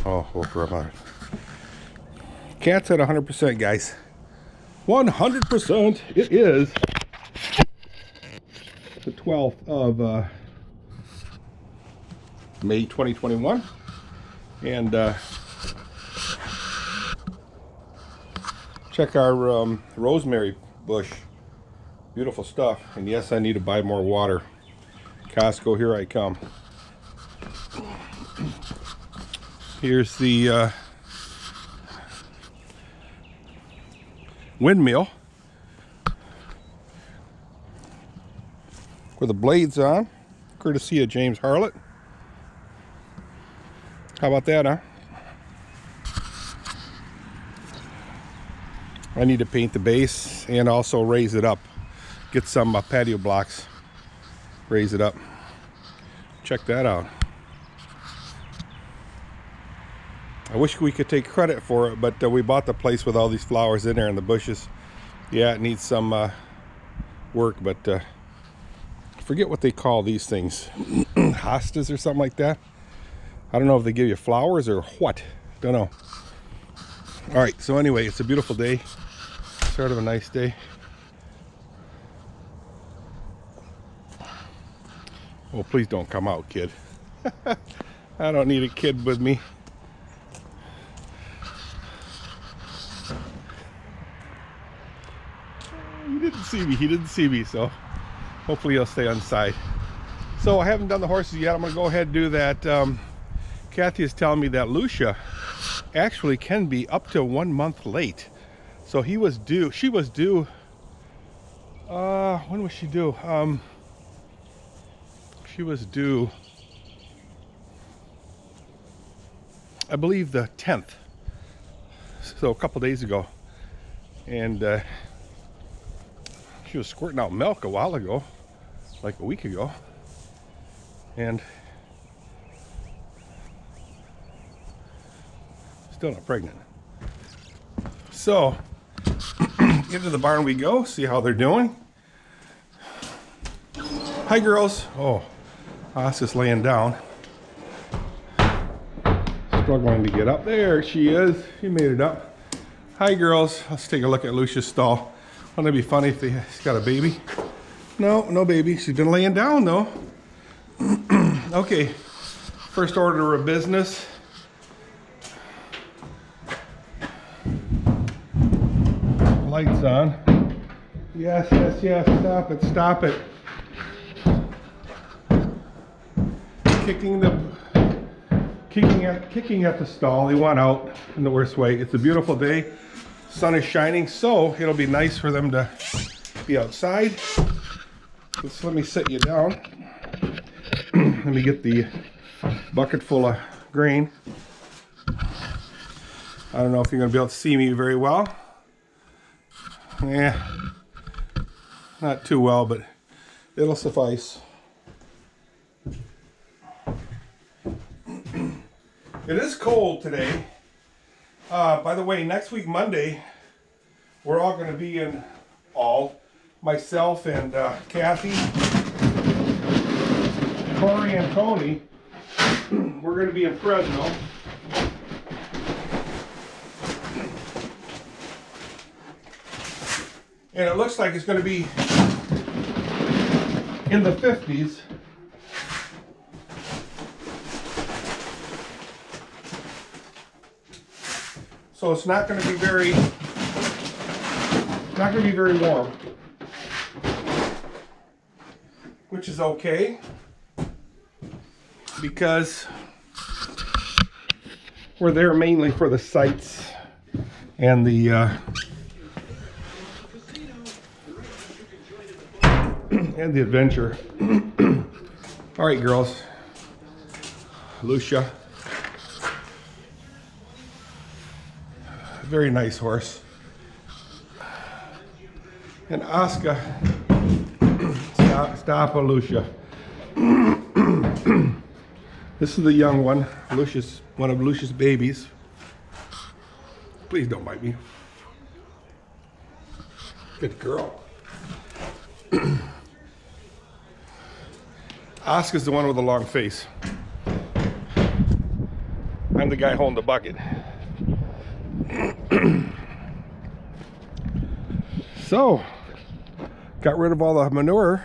Oh, woke her up on it. Cat's at 100%, guys. 100%. It is the 12th of May 2021. And check our rosemary bush. Beautiful stuff. And yes, I need to buy more water. Costco, here I come. Here's the windmill with the blades on, courtesy of James Harlett. How about that, huh? I need to paint the base and also raise it up. Get some patio blocks, raise it up. Check that out. I wish we could take credit for it, but we bought the place with all these flowers in there and the bushes. Yeah, it needs some work, but I forget what they call these things. Hostas or something like that. I don't know if they give you flowers or what. Don't know. All right, so anyway, it's a beautiful day. Start of a nice day. Oh, please don't come out, kid. I don't need a kid with me. He didn't see me, so hopefully he'll stay on side. So I haven't done the horses yet. I'm gonna go ahead and do that. Kathy is telling me that Lucia actually can be up to 1 month late. So she was due, when was she due? She was due, I believe the 10th. So a couple days ago. And she was squirting out milk a while ago, like a week ago, and still not pregnant. So into the barn we go, see how they're doing. Hi, girls. Oh, Haas is laying down, struggling to get up. There she is. She made it up. Hi, girls. Let's take a look at Lucia's stall. Wouldn't it be funny if she's got a baby? No, no baby. She's been laying down though. Okay, first order of business. Lights on. Yes, yes, yes. Stop it, stop it. Kicking at the stall. They want out in the worst way. It's a beautiful day. Sun is shining, so it'll be nice for them to be outside. Just let me sit you down. Let me get the bucket full of grain. I don't know if you're going to be able to see me very well. Yeah, not too well, but it'll suffice. It is cold today. By the way, next week, Monday, we're all going to be in myself and Kathy, Corey and Tony, we're going to be in Fresno. And it looks like it's going to be in the 50s. So it's not going to be very warm, which is okay because we're there mainly for the sights and the adventure. All right, girls. Lucia. Very nice horse. And Oscar. Stop, Lucia. This is the young one. One of Lucia's babies. Please don't bite me. Good girl. Oscar's the one with the long face. I'm the guy holding the bucket. So, got rid of all the manure.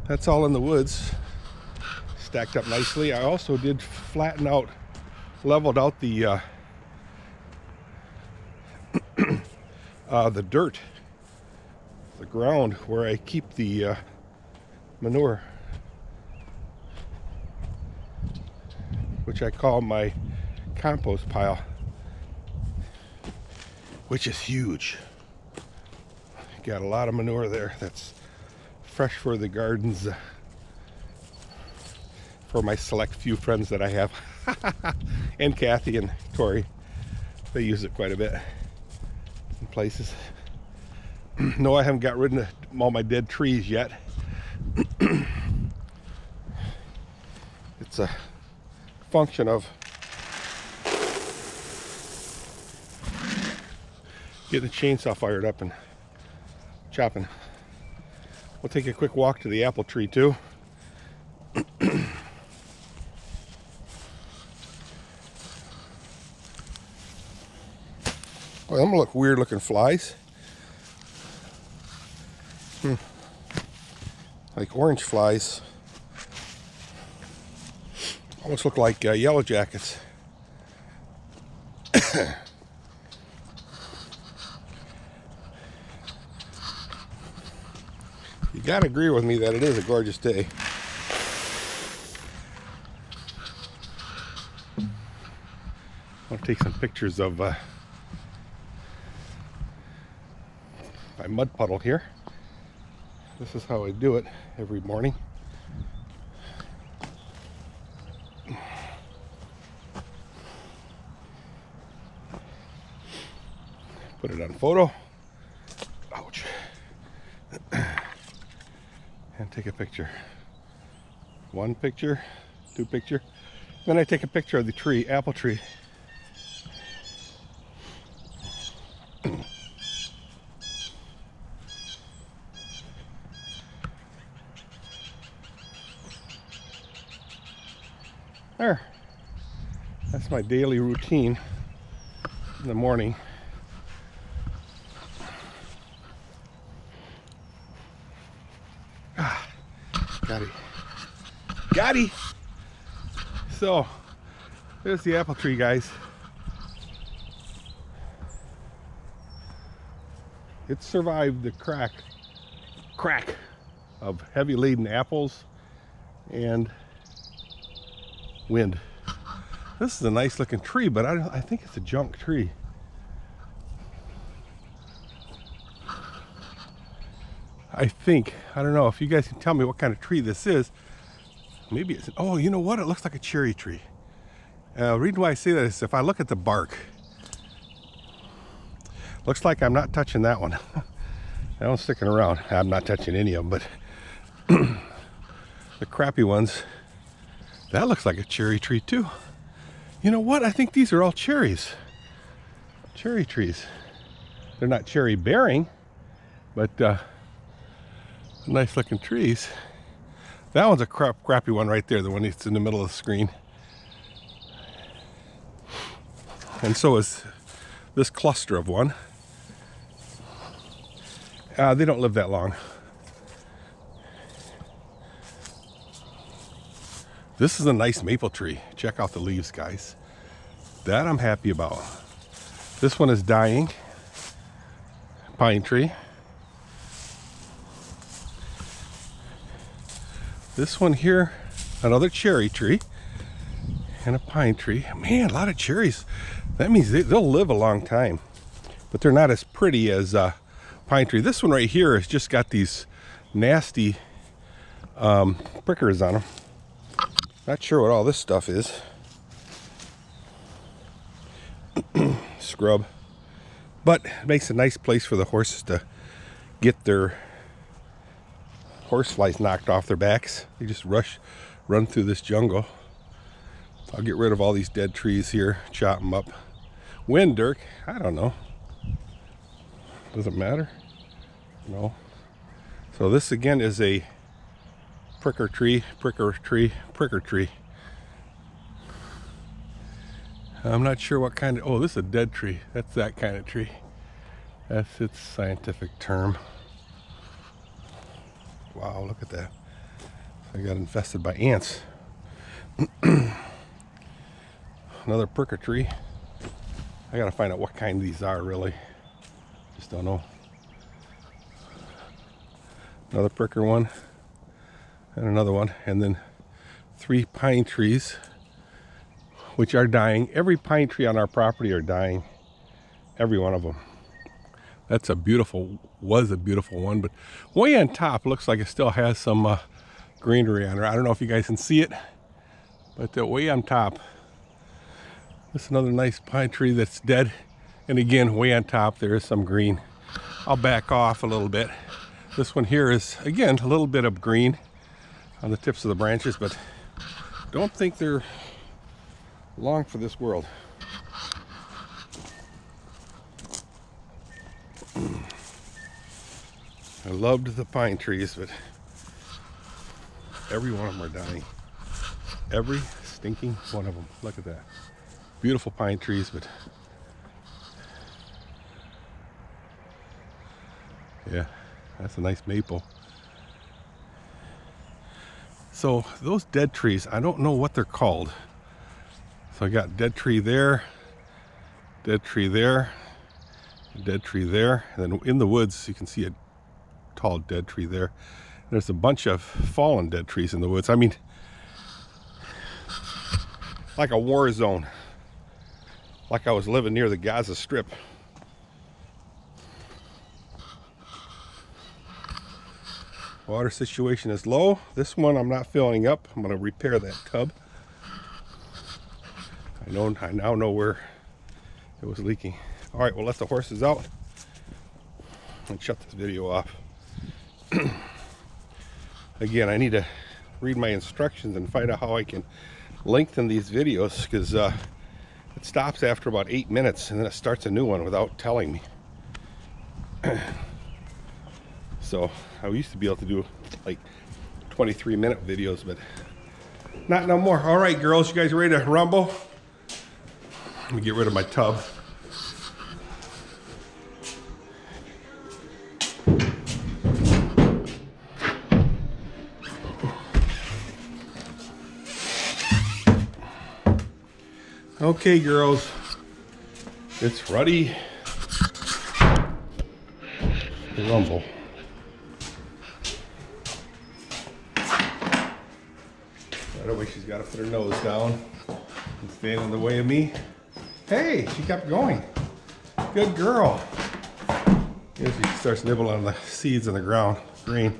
That's all in the woods. Stacked up nicely. I also did flatten out, leveled out the dirt, the ground where I keep the manure, which I call my compost pile, which is huge. Got a lot of manure there that's fresh for the gardens, for my select few friends that I have. And Kathy and Tori, they use it quite a bit in places. No, I haven't got rid of all my dead trees yet. It's a function of getting the chainsaw fired up and chopping. We'll take a quick walk to the apple tree too. Well, them look weird looking flies. Like orange flies. Almost look like yellow jackets. You gotta agree with me that it is a gorgeous day. I'll take some pictures of my mud puddle here. This is how I do it every morning. Put it on photo. Ouch. And take a picture. One picture, two picture. Then I take a picture of the tree, apple tree. There. That's my daily routine in the morning. Ah, got it. Got it. So, there's the apple tree, guys. It survived the crack of heavy laden apples and wind. This is a nice looking tree, but I think it's a junk tree. I don't know if you guys can tell me what kind of tree this is. Maybe it's, oh, you know what? It looks like a cherry tree. The reason why I say that is if I look at the bark, looks like I'm not touching that one. That one's sticking around. I'm not touching any of them, but the crappy ones, that looks like a cherry tree too. You know what? I think these are all cherries. Cherry trees. They're not cherry bearing, but nice looking trees. That one's a crappy one right there, the one that's in the middle of the screen. And so is this cluster of one. They don't live that long. This is a nice maple tree. Check out the leaves, guys. That I'm happy about. This one is dying. Pine tree. This one here, another cherry tree. And a pine tree. Man, a lot of cherries. That means they'll live a long time. But they're not as pretty as pine tree. This one right here has just got these nasty prickers on them. Not sure what all this stuff is. Scrub. But it makes a nice place for the horses to get their horse flies knocked off their backs. They just run through this jungle. I'll get rid of all these dead trees here, chop them up. When, Dirk? I don't know. Does it matter? No. So this again is a pricker tree, pricker tree, pricker tree. I'm not sure what kind of, oh, this is a dead tree. That's that kind of tree. That's its scientific term. Wow, look at that. I got infested by ants. Another pricker tree. I gotta find out what kind these are really. Just don't know. Another pricker one. And another one. And then 3 pine trees, which are dying. Every pine tree on our property are dying. Every one of them. That's a beautiful, was a beautiful one, but way on top looks like it still has some greenery on it. I don't know if you guys can see it, but way on top, this is another nice pine tree that's dead. And again, way on top, there is some green. I'll back off a little bit. This one here is, again, a little bit of green on the tips of the branches, but don't think they're long for this world. I loved the pine trees, but every one of them are dying. Every stinking one of them. Look at that. Beautiful pine trees, but yeah, that's a nice maple. So those dead trees, I don't know what they're called. So I got dead tree there, dead tree there, dead tree there, and then in the woods you can see a tall dead tree there. There's a bunch of fallen dead trees in the woods. I mean, like a war zone. Like I was living near the Gaza Strip. Water situation is low. This one I'm not filling up. I'm going to repair that tub. I now know where it was leaking. All right, we'll let the horses out and shut this video off. Again, I need to read my instructions and find out how I can lengthen these videos, because it stops after about 8 minutes and then it starts a new one without telling me. So I used to be able to do like 23-minute videos, but not no more. All right, girls, you guys ready to rumble? Let me get rid of my tub. Okay, girls, it's ready to rumble. Right away, she's got to put her nose down and stand in the way of me. Hey, she kept going. Good girl. Here she starts nibbling on the seeds in the ground. Green.